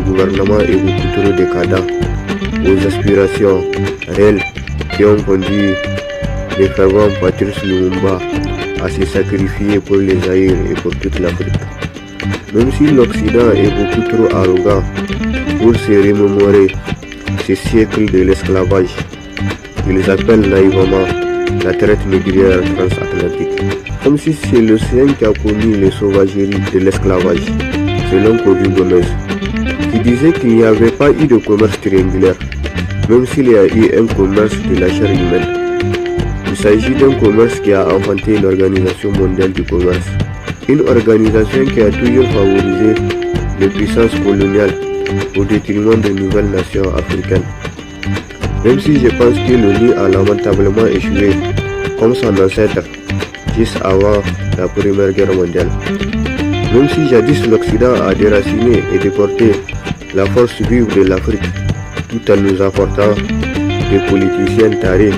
Le gouvernement est beaucoup trop décadent aux aspirations réelles qui ont conduit les fervents Patrice Lumumba à se sacrifier pour les Zaïre et pour toute l'Afrique. Même si l'Occident est beaucoup trop arrogant pour se remémorer ces siècles de l'esclavage, ils appellent naïvement la traite négrière transatlantique, comme si c'est l'océan qui a connu les sauvageries de l'esclavage, selon Kofi Gomez, qui disait qu'il n'y avait pas eu de commerce triangulaire, même s'il y a eu un commerce de la chair humaine. Il s'agit d'un commerce qui a inventé l'Organisation mondiale du commerce, une organisation qui a toujours favorisé les puissances coloniales au détriment de nouvelles nations africaines. Même si je pense que l'ONU a lamentablement échoué comme son ancêtre juste avant la Première Guerre mondiale. Même si jadis l'Occident a déraciné et déporté la force vive de l'Afrique tout en nous apportant des politiciens tarés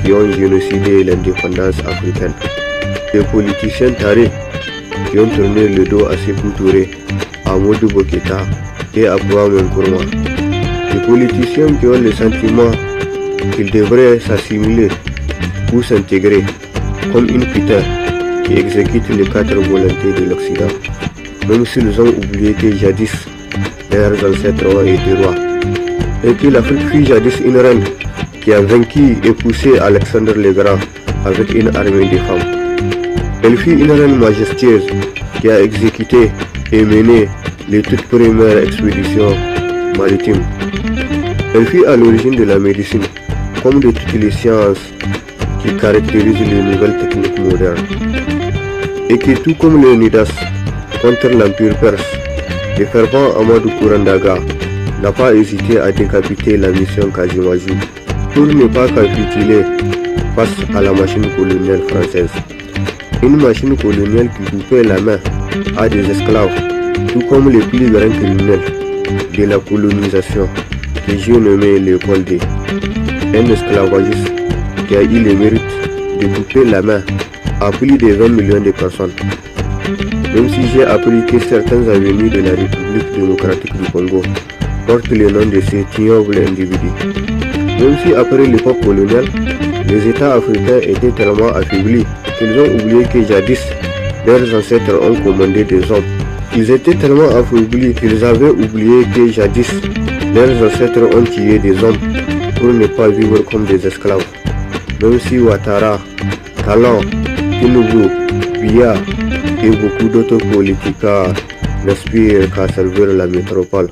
qui ont génocidé l'indépendance africaine. Des politiciens tarés qui ont tourné le dos à Sékou Touré, à Modou Boketa et à Kwame Nkrumah. Des politiciens qui ont le sentiment qu'ils devraient s'assimiler ou s'intégrer comme une putain qui exécute les 4 volontés de l'Occident, même s'ils ont oublié que jadis leurs ancêtres ont été rois, et que l'Afrique fut jadis une reine qui a vaincu et poussé Alexandre le Grand avec une armée de femmes. Elle fut une reine majestueuse qui a exécuté et mené les toutes premières expéditions maritimes. Elle fut à l'origine de la médecine, comme de toutes les sciences qui caractérisent les nouvelles techniques modernes. Et que tout comme Léonidas contre l'Empire perse, le fervent Amadou Kourandaga n'a pas hésité à décapiter la mission Kazimajou pour ne pas capituler face à la machine coloniale française. Une machine coloniale qui coupait la main à des esclaves, tout comme les plus grands criminels de la colonisation, que j'ai nommé Léopold D. Un esclavagiste qui a eu le mérite de couper la main à plus de 20 millions de personnes. Même si j'ai appris que certaines avenues de la République démocratique du Congo portent le nom de cet ignoble individu. Même si après l'époque coloniale, les États africains étaient tellement affaiblis qu'ils ont oublié que jadis, leurs ancêtres ont commandé des hommes. Ils étaient tellement affaiblis qu'ils avaient oublié que jadis, leurs ancêtres ont tué des hommes pour ne pas vivre comme des esclaves. Même si Ouattara, Talon, Tinubu, Biya et beaucoup d'autres politiciens n'aspirent qu'à servir la métropole.